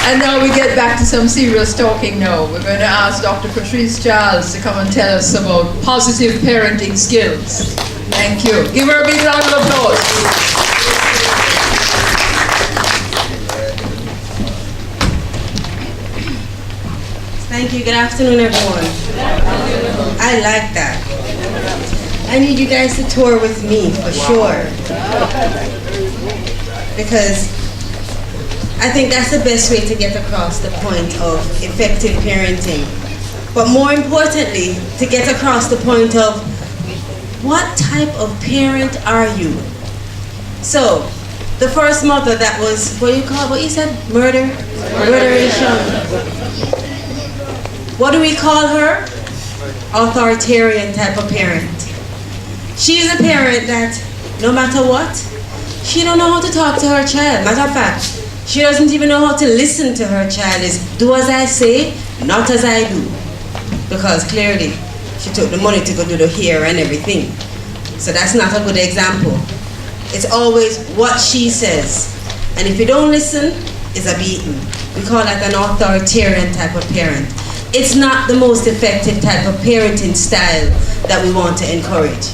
And now we get back to some serious talking now. We're going to ask Dr. Patrece Charles to come and tell us about positive parenting skills. Thank you. Give her a big round of applause. Thank you. Good afternoon, everyone. I like that. I need you guys to tour with me for sure. Because I think that's the best way to get across the point of effective parenting. But more importantly, to get across the point of what type of parent are you? So, the first mother that was, what you said? Murderation. What do we call her? Authoritarian type of parent. She's a parent that, no matter what, she don't know how to talk to her child. Matter of fact, she doesn't even know how to listen to her child. Is do as I say, not as I do. Because clearly, she took the money to go do the hair and everything. So that's not a good example. It's always what she says. And if you don't listen, it's a beating. We call that an authoritarian type of parent. It's not the most effective type of parenting style that we want to encourage.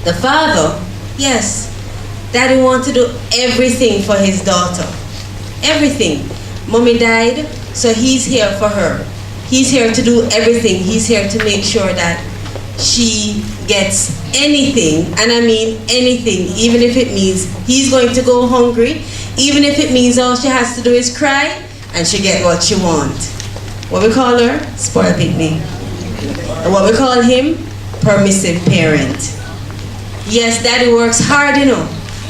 The father, yes, daddy wants to do everything for his daughter. Everything. Mommy died, so he's here for her. He's here to do everything. He's here to make sure that she gets anything, and I mean anything, even if it means he's going to go hungry, even if it means all she has to do is cry, and she get what she wants. What we call her? Spoiled picnic. And what we call him? Permissive parent. Yes, daddy works hard,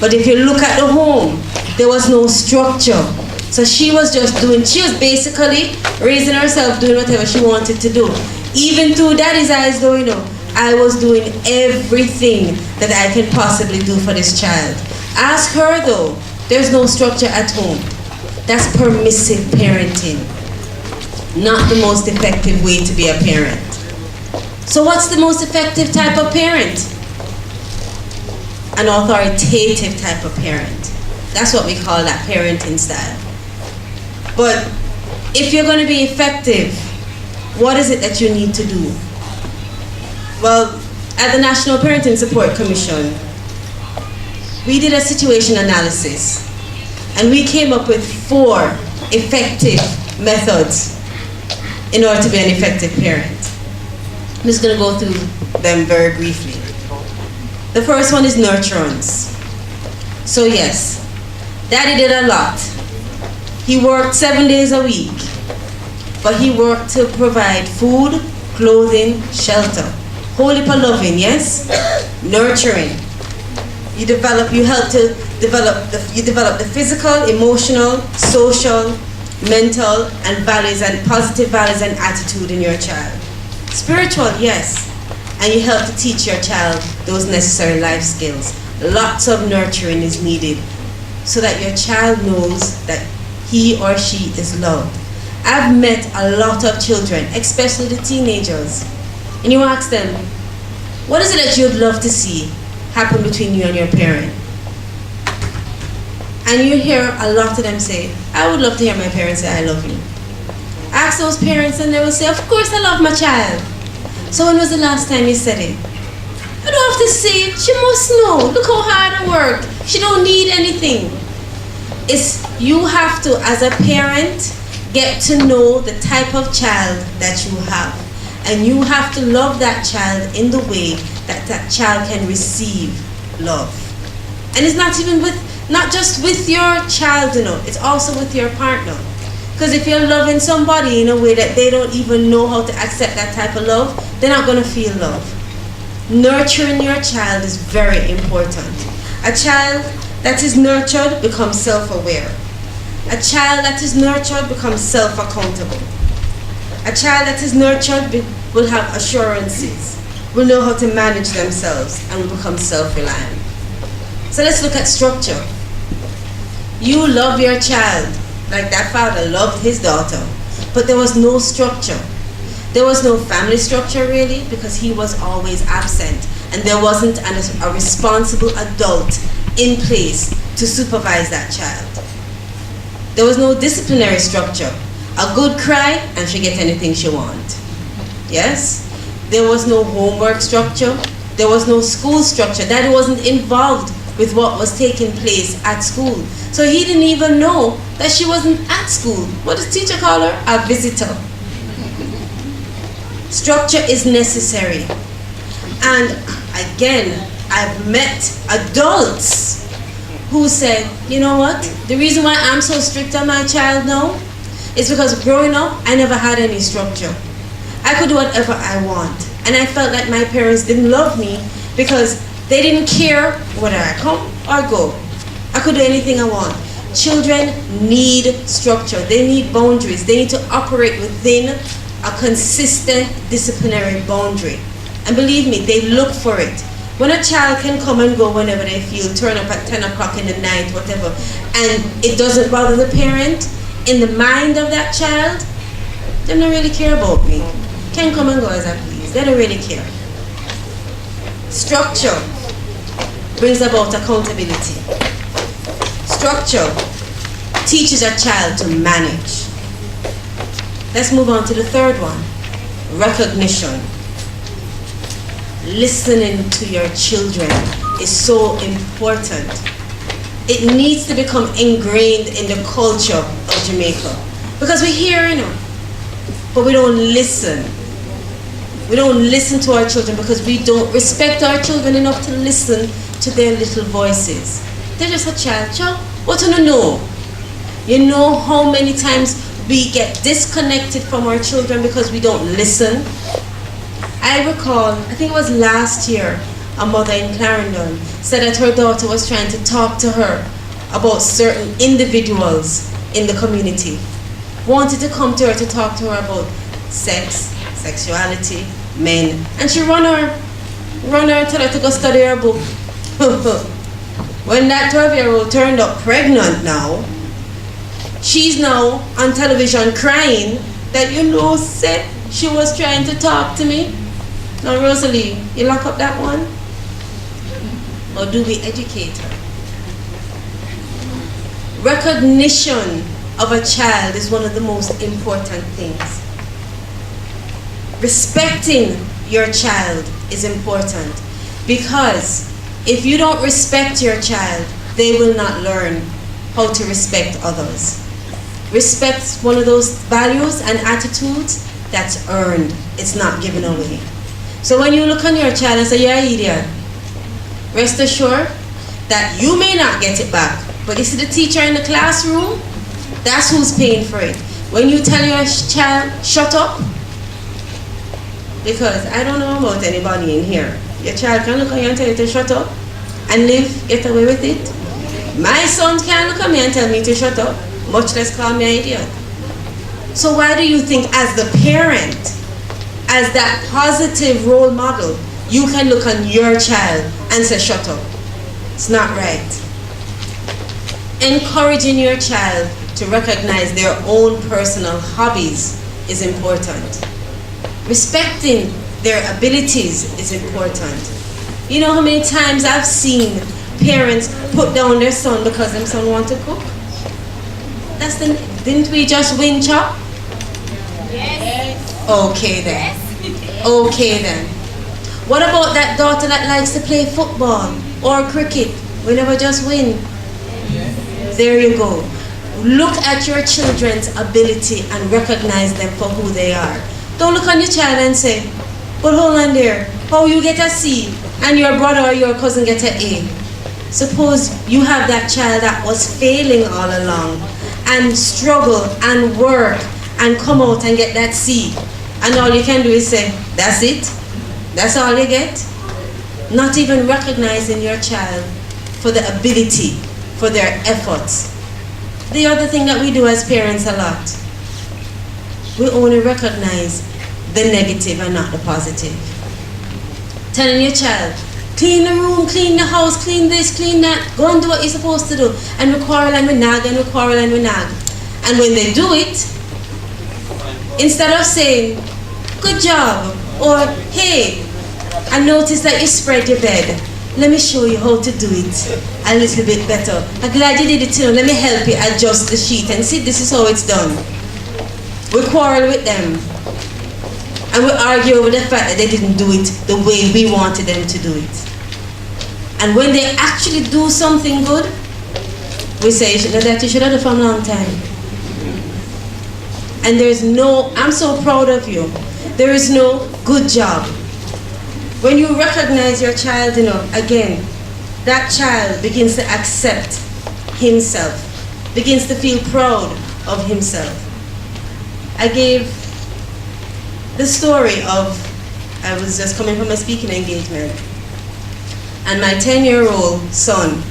but if you look at the home, there was no structure. So she was basically raising herself, doing whatever she wanted to do. Even through daddy's eyes though, I was doing everything that I can possibly do for this child. Ask her though, there's no structure at home. That's permissive parenting. Not the most effective way to be a parent. So what's the most effective type of parent? An authoritative type of parent. That's what we call that parenting style. But if you're going to be effective, what is it that you need to do? Well, at the National Parenting Support Commission, we did a situation analysis and we came up with 4 effective methods in order to be an effective parent. I'm just going to go through them very briefly. The first one is nurturance. So yes, daddy did a lot. He worked 7 days a week, but he worked to provide food, clothing, shelter. Wholly loving, yes? Nurturing. You help to develop the physical, emotional, social, mental, and values and positive values and attitude in your child. Spiritual, yes. And you help to teach your child those necessary life skills. Lots of nurturing is needed so that your child knows that he or she is loved. I've met a lot of children, especially the teenagers, and you ask them, what is it that you'd love to see happen between you and your parent? And you hear a lot of them say, I would love to hear my parents say, I love you. Ask those parents and they will say, of course I love my child. So when was the last time you said it? I don't have to say it, she must know. Look how hard I work. She don't need anything. You have to, as a parent, get to know the type of child that you have. And you have to love that child in the way that that child can receive love. And it's not just with your child, it's also with your partner. Because if you're loving somebody in a way that they don't even know how to accept that type of love, they're not going to feel love. Nurturing your child is very important. A child that is nurtured becomes self-aware. A child that is nurtured becomes self-accountable. A child that is nurtured will have assurances, will know how to manage themselves, and will become self-reliant. So let's look at structure. You love your child like that father loved his daughter, but there was no structure. There was no family structure really, because he was always absent, and there wasn't a responsible adult in place to supervise that child. There was no disciplinary structure. A good cry and she get anything she want. Yes? There was no homework structure. There was no school structure. Daddy wasn't involved with what was taking place at school. So he didn't even know that she wasn't at school. What does teacher call her? A visitor. Structure is necessary. And again, I've met adults who said, you know what? The reason why I'm so strict on my child now is because growing up, I never had any structure. I could do whatever I want. And I felt like my parents didn't love me because they didn't care whether I come or go. I could do anything I want. Children need structure. They need boundaries. They need to operate within a consistent disciplinary boundary. And believe me, they look for it. When a child can come and go whenever they feel, turn up at 10 o'clock in the night, whatever, and it doesn't bother the parent, in the mind of that child, they don't really care about me. Can come and go as I please. They don't really care. Structure brings about accountability. Structure teaches a child to manage. Let's move on to the third one. Recognition. Listening to your children is so important. It needs to become ingrained in the culture of Jamaica. Because we hear, but we don't listen. We don't listen to our children because we don't respect our children enough to listen to their little voices. They're just a child. Child, what do you know? You know how many times we get disconnected from our children because we don't listen? I recall, I think it was last year, a mother in Clarendon said that her daughter was trying to talk to her about certain individuals in the community. Wanted to come to her to talk to her about sex, sexuality, men. And she run her, tell her to go study her book. When that 12-year-old turned up pregnant now, she's now on television crying that, said she was trying to talk to me. Now, Rosalie, you lock up that one? Or do we educate her? Recognition of a child is one of the most important things. Respecting your child is important because if you don't respect your child, they will not learn how to respect others. Respect is one of those values and attitudes that's earned. It's not given away. So when you look on your child and say, you're an idiot, rest assured that you may not get it back. But you see the teacher in the classroom, that's who's paying for it. When you tell your child, shut up, because I don't know about anybody in here. Your child can look at you and tell you to shut up and get away with it. My son can't look at me and tell me to shut up, much less call me an idiot. So why do you think as the parent, as that positive role model, you can look on your child and say shut up? It's not right. Encouraging your child to recognize their own personal hobbies is important. Respecting their abilities is important. You know how many times I've seen parents put down their son because their son wants to cook? Didn't we just win chop? Yes. Okay then. Okay then. What about that daughter that likes to play football or cricket? We never just win. There you go. Look at your children's ability and recognize them for who they are. Don't look on your child and say, but hold on there, how you get a C and your brother or your cousin get an A? Suppose you have that child that was failing all along and struggle and work and come out and get that C. And all you can do is say, that's it? That's all you get? Not even recognizing your child for the ability, for their efforts. The other thing that we do as parents a lot, we only recognize the negative and not the positive. Telling your child, clean the room, clean the house, clean this, clean that, go and do what you're supposed to do. And we quarrel and we nag and we quarrel and we nag. And when they do it, instead of saying, good job, or hey, I noticed that you spread your bed, let me show you how to do it a little bit better. I'm glad you did it too. Let me help you adjust the sheet and see this is how it's done. We quarrel with them. And we argue over the fact that they didn't do it the way we wanted them to do it. And when they actually do something good, we say, that you should have done it for a long time. And there's no, I'm so proud of you. There is no good job. When you recognize your child, again, that child begins to accept himself, begins to feel proud of himself. I gave the story of, I was just coming from a speaking engagement, and my 10-year-old son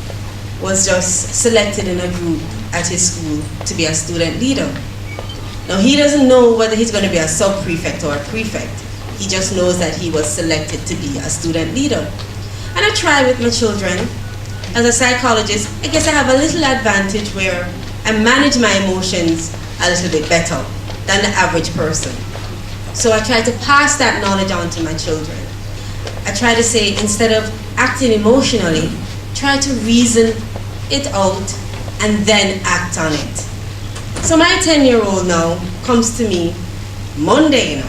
was just selected in a group at his school to be a student leader. Now, he doesn't know whether he's going to be a sub-prefect or a prefect. He just knows that he was selected to be a student leader. And I try with my children. As a psychologist, I guess I have a little advantage where I manage my emotions a little bit better than the average person. So I try to pass that knowledge on to my children. I try to say, instead of acting emotionally, try to reason it out and then act on it. So my 10-year-old now comes to me Monday,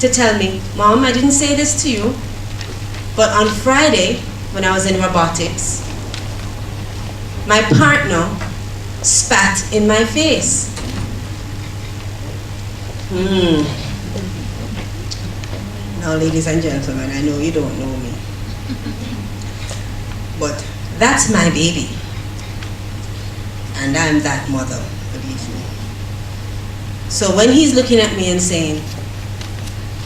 to tell me, Mom, I didn't say this to you, but on Friday, when I was in robotics, my partner spat in my face. Now, ladies and gentlemen, I know you don't know me, but that's my baby, and I'm that mother, believe me. So when he's looking at me and saying,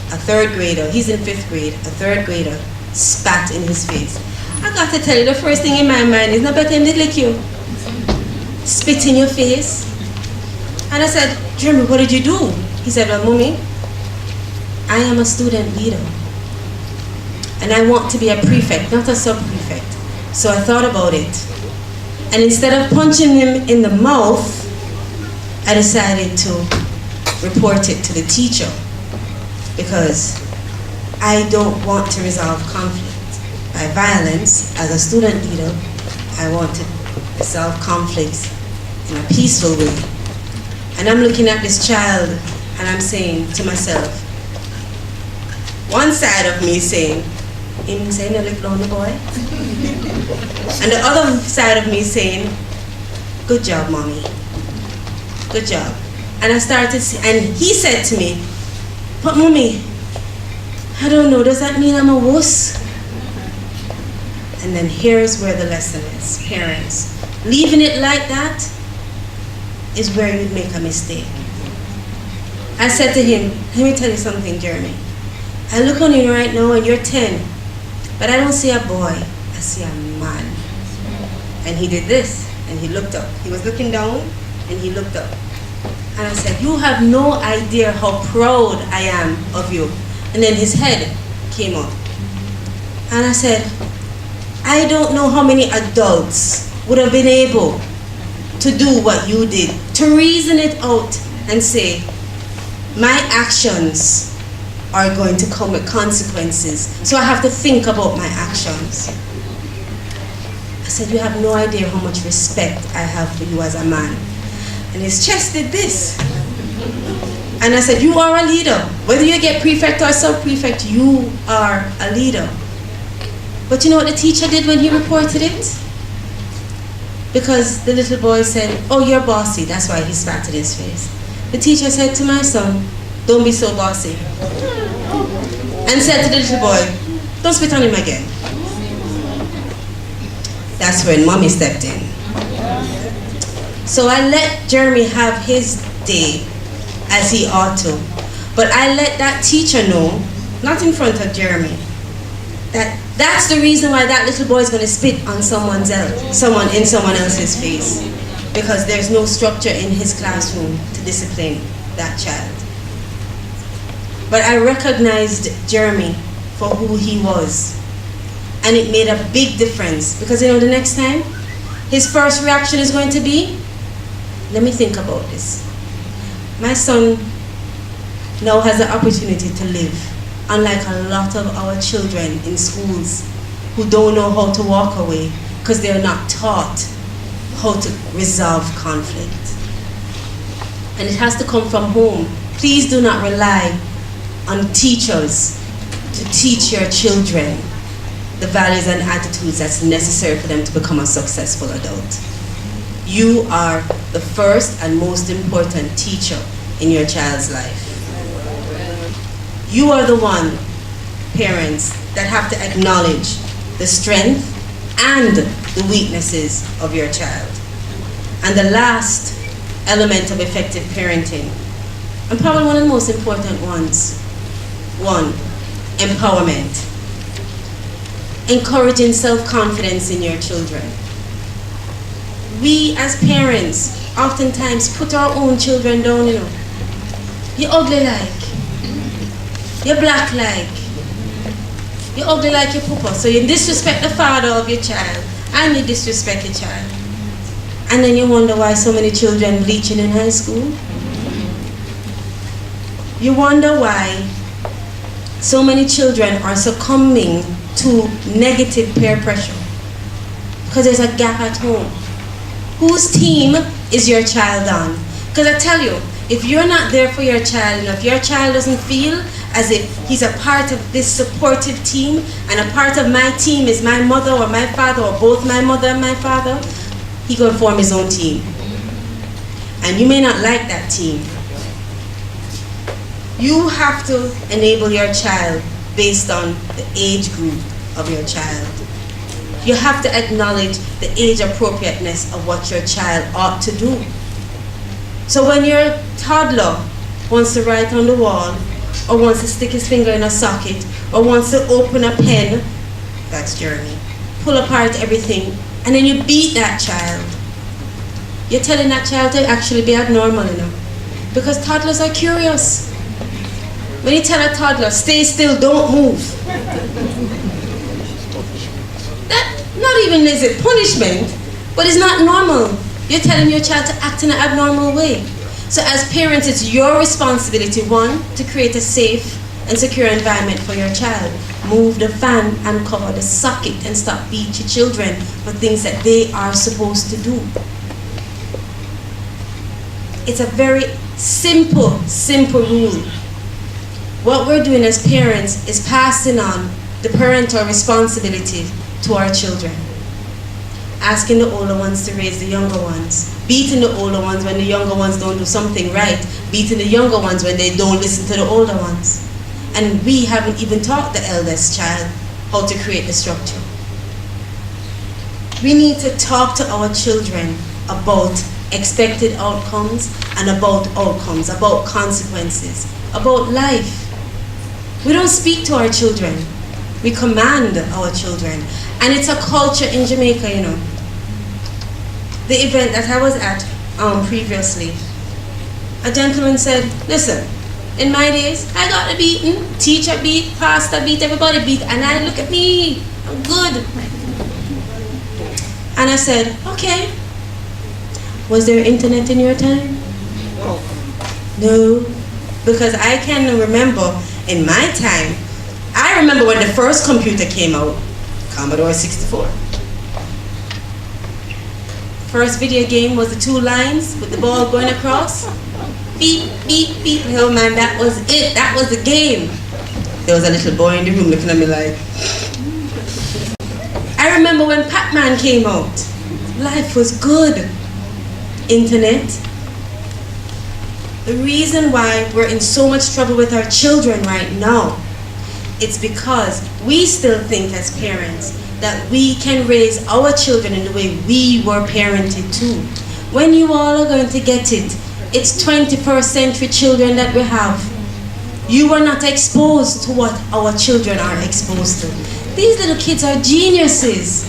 a third grader, he's in 5th grade, a third grader spat in his face, I got to tell you, the first thing in my mind is, no better him did lick you. Spit in your face. And I said, Jeremy, what did you do? He said, well, Mommy, I am a student leader. And I want to be a prefect, not a sub-prefect. So I thought about it. And instead of punching him in the mouth, I decided to report it to the teacher, because I don't want to resolve conflict by violence. As a student leader, I want to resolve conflicts in a peaceful way. And I'm looking at this child and I'm saying to myself, one side of me saying, him saying, no, look down the boy. And the other side of me saying, good job, Mommy. Good job. And I started, and he said to me, but Mommy, I don't know, does that mean I'm a wuss? And then here's where the lesson is, parents. Leaving it like that is where you'd make a mistake. I said to him, let me tell you something, Jeremy. I look on you right now and you're 10, but I don't see a boy, I see a man. And he did this, and he looked up. He was looking down, and he looked up. And I said, you have no idea how proud I am of you. And then his head came up. And I said, I don't know how many adults would have been able to do what you did, to reason it out and say, my actions are going to come with consequences, so I have to think about my actions. I said, you have no idea how much respect I have for you as a man. And his chest did this. And I said, you are a leader. Whether you get prefect or sub-prefect, you are a leader. But you know what the teacher did when he reported it? Because the little boy said, oh, you're bossy. That's why he spat in his face. The teacher said to my son, don't be so bossy. And said to the little boy, don't spit on him again. That's when Mommy stepped in. So I let Jeremy have his day as he ought to. But I let that teacher know, not in front of Jeremy, that that's the reason why that little boy is going to spit on someone else's face. Because there's no structure in his classroom to discipline that child. But I recognized Jeremy for who he was. And it made a big difference. Because you know, the next time, his first reaction is going to be, let me think about this. My son now has the opportunity to live, unlike a lot of our children in schools. who don't know how to walk away because they're not taught how to resolve conflict. And it has to come from home. Please do not rely on teachers to teach your children the values and attitudes that's necessary for them to become a successful adult. You are the first and most important teacher in your child's life. You are the one, parents, that have to acknowledge the strength and the weaknesses of your child. And the last element of effective parenting, and probably one of the most important ones, one, empowerment. Encouraging self-confidence in your children. We as parents oftentimes put our own children down, you know. You're ugly like, you're black like, you're ugly like your papa. So you disrespect the father of your child and you disrespect your child. And then you wonder why so many children bleaching in high school. You wonder why so many children are succumbing to negative peer pressure. Because there's a gap at home. Whose team is your child on? Because I tell you, if you're not there for your child, and if your child doesn't feel as if he's a part of this supportive team, and a part of my team is my mother or my father, or both my mother and my father, he gonna form his own team. And you may not like that team. You have to enable your child based on the age group of your child. You have to acknowledge the age appropriateness of what your child ought to do. So when your toddler wants to write on the wall, or wants to stick his finger in a socket, or wants to open a pen, that's Jeremy, pull apart everything, and then you beat that child, you're telling that child to actually be abnormal, you know. Because toddlers are curious. When you tell a toddler, stay still, don't move, that not even is it punishment, but it's not normal. You're telling your child to act in an abnormal way. So as parents, it's your responsibility, one, to create a safe and secure environment for your child. Move the fan and cover the socket and stop beating your children for things that they are supposed to do. It's a very simple rule. What we're doing as parents is passing on the parental responsibility to our children. Asking the older ones to raise the younger ones. Beating the older ones when the younger ones don't do something right. Beating the younger ones when they don't listen to the older ones. And we haven't even taught the eldest child how to create the structure. We need to talk to our children about expected outcomes and about outcomes, about consequences, about life. We don't speak to our children. We command our children. And it's a culture in Jamaica, you know. The event that I was at previously, a gentleman said, listen, in my days, I got a beating. Teacher beat, pastor beat, everybody beat. And I look at me, I'm good. And I said, okay. Was there internet in your time? No. Because I can remember in my time, I remember when the first computer came out, Commodore 64. First video game was the 2 lines with the ball going across. Beep, beep, beep. Oh man, that was it. That was the game. There was a little boy in the room looking at me like. I remember when Pac-Man came out. Life was good. Internet. The reason why we're in so much trouble with our children right now, it's because we still think as parents that we can raise our children in the way we were parented too. When you all are going to get it, it's 21st century children that we have. You were not exposed to what our children are exposed to. These little kids are geniuses.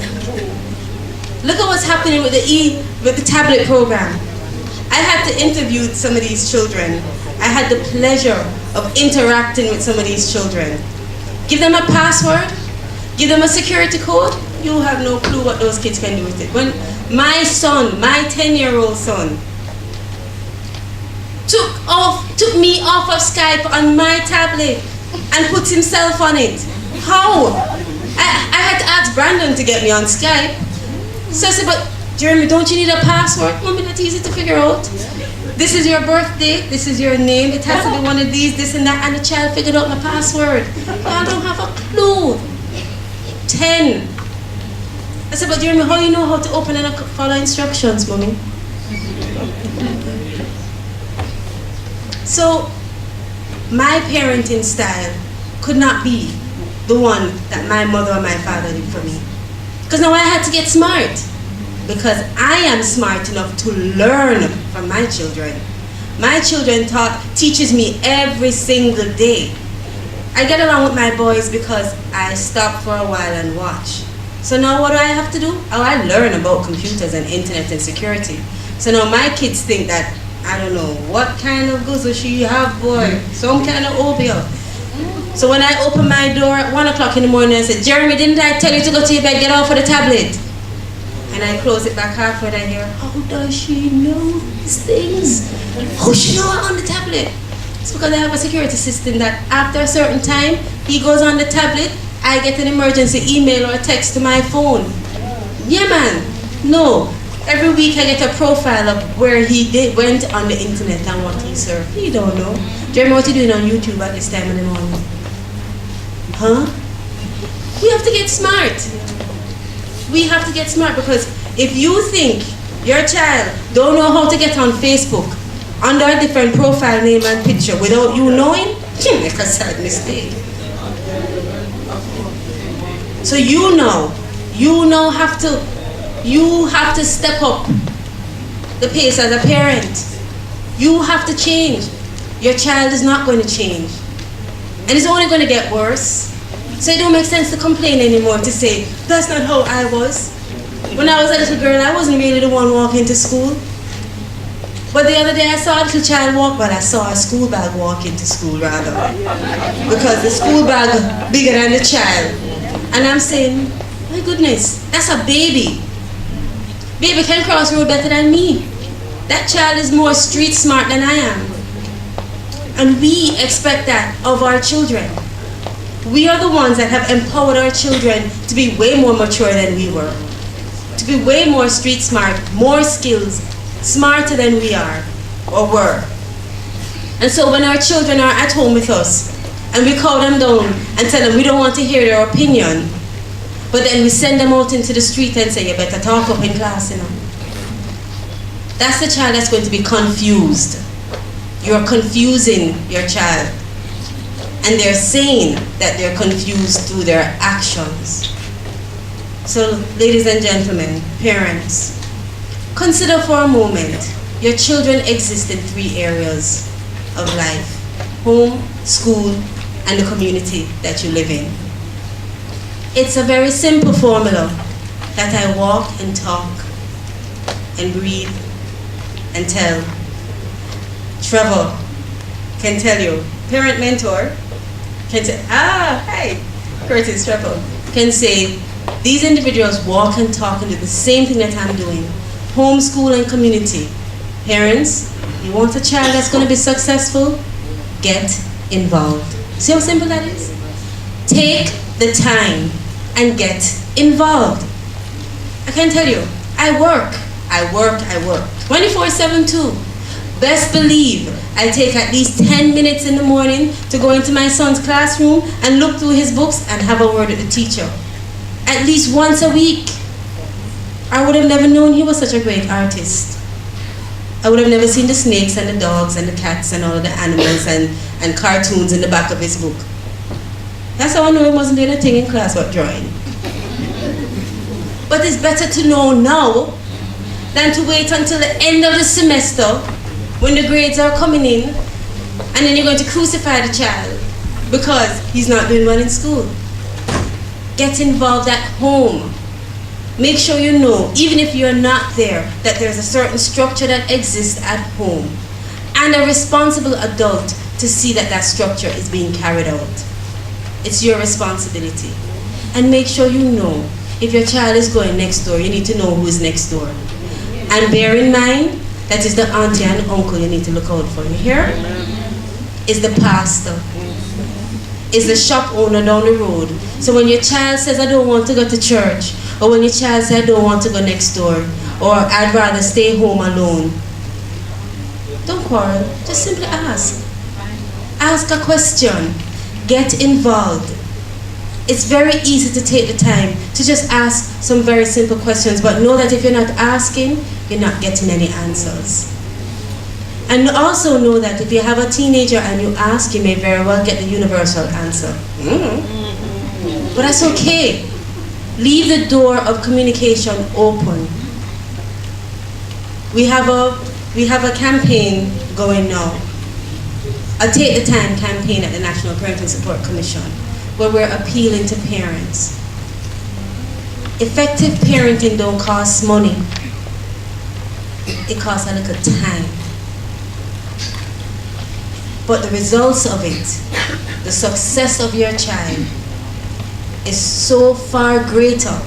Look at what's happening with the tablet program. I had to interview some of these children. I had the pleasure of interacting with some of these children. Give them a password, give them a security code, you have no clue what those kids can do with it. When my son, my 10-year-old son, took me off of Skype on my tablet and put himself on it. How? I had to ask Brandon to get me on Skype. So I said, but Jeremy, don't you need a password? Mommy, that's easy to figure out. This is your birthday, this is your name, it has to be one of these, this and that, and the child figured out my password. I don't have a clue. 10. I said, but Jeremy, how do you know how to open and follow instructions, Mommy? So, my parenting style could not be the one that my mother or my father did for me. Because now I had to get smart. Because I am smart enough to learn from my children. My children teaches me every single day. I get along with my boys because I stop for a while and watch. So now what do I have to do? Oh, I learn about computers and internet and security. So now my kids think that, I don't know, what kind of guzzle she have, boy? Some kind of obeah. So when I open my door at 1 o'clock in the morning and say, Jeremy, didn't I tell you to go to your bed, get off of the tablet? And I close it back halfway and I hear, how does she know these things? How she know I'm on the tablet? It's because I have a security system that after a certain time, he goes on the tablet, I get an emergency email or a text to my phone. Yeah, man. No. Every week I get a profile of where he went on the internet and what he surfed. You don't know. Jeremy, what are you doing on YouTube at this time in the morning? Huh? We have to get smart. We have to get smart because if you think your child don't know how to get on Facebook under a different profile name and picture without you knowing, you make a sad mistake. So you have to step up the pace as a parent. You have to change. Your child is not going to change. And it's only going to get worse. So it don't make sense to complain anymore, to say, that's not how I was. When I was a little girl, I wasn't really the one walking to school. But the other day I saw a little child walk, but I saw a school bag walk into school rather. Because the school bag bigger than the child. And I'm saying, my goodness, that's a baby. Baby can cross road better than me. That child is more street smart than I am. And we expect that of our children. We are the ones that have empowered our children to be way more mature than we were. To be way more street smart, more skills, smarter than we are or were. And so when our children are at home with us and we call them down and tell them we don't want to hear their opinion, but then we send them out into the street and say, you better talk up in class, you know. That's the child that's going to be confused. You're confusing your child. And they're saying that they're confused through their actions. So, ladies and gentlemen, parents, consider for a moment, your children exist in 3 areas of life: home, school, and the community that you live in. It's a very simple formula that I walk and talk and breathe and tell. Trevor can tell you, parent mentor can say, hey, Curtis Trevor can say, these individuals walk and talk and do the same thing that I'm doing. Home, school, and community. Parents, you want a child that's going to be successful? Get involved. See how simple that is? Take the time and get involved. I can tell you, I work 24/7 too. Best believe I take at least 10 minutes in the morning to go into my son's classroom and look through his books and have a word with the teacher. At least once a week. I would have never known he was such a great artist. I would have never seen the snakes and the dogs and the cats and all of the animals and cartoons in the back of his book. That's how I know he wasn't doing a thing in class but drawing. But it's better to know now than to wait until the end of the semester when the grades are coming in and then you're going to crucify the child because he's not doing well in school. Get involved at home. Make sure you know, even if you're not there, that there's a certain structure that exists at home and a responsible adult to see that that structure is being carried out. It's your responsibility. And make sure you know, if your child is going next door, you need to know who is next door. And bear in mind, that is the auntie and uncle you need to look out for. You hear? Is the pastor. is the shop owner down the road. So when your child says, I don't want to go to church, or when your child says, I don't want to go next door, or I'd rather stay home alone, don't quarrel, just simply ask. Ask a question, get involved. It's very easy to take the time to just ask some very simple questions, but know that if you're not asking, you're not getting any answers. And also know that if you have a teenager and you ask, you may very well get the universal answer. But that's okay. Leave the door of communication open. We have a campaign going now, a Take the Time campaign at the National Parenting Support Commission, where we're appealing to parents. Effective parenting don't cost money. It costs a little time. But the results of it, the success of your child, is so far greater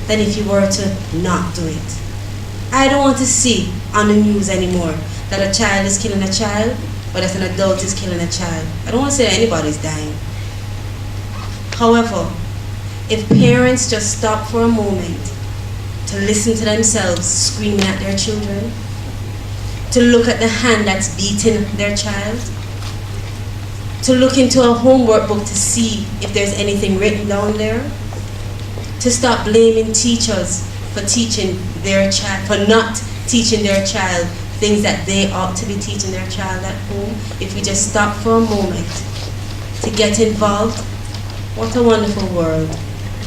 than if you were to not do it. I don't want to see on the news anymore that a child is killing a child, or that an adult is killing a child. I don't want to say that anybody's dying. However, if parents just stop for a moment to listen to themselves screaming at their children, to look at the hand that's beating their child, to look into a homework book to see if there's anything written down there, to stop blaming teachers for teaching their child, for not teaching their child things that they ought to be teaching their child at home. If we just stop for a moment to get involved, what a wonderful world.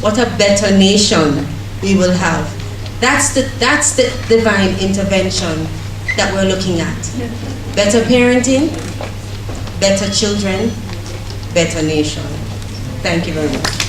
What a better nation we will have. That's the divine intervention that we're looking at. Better parenting, better children, better nation. Thank you very much.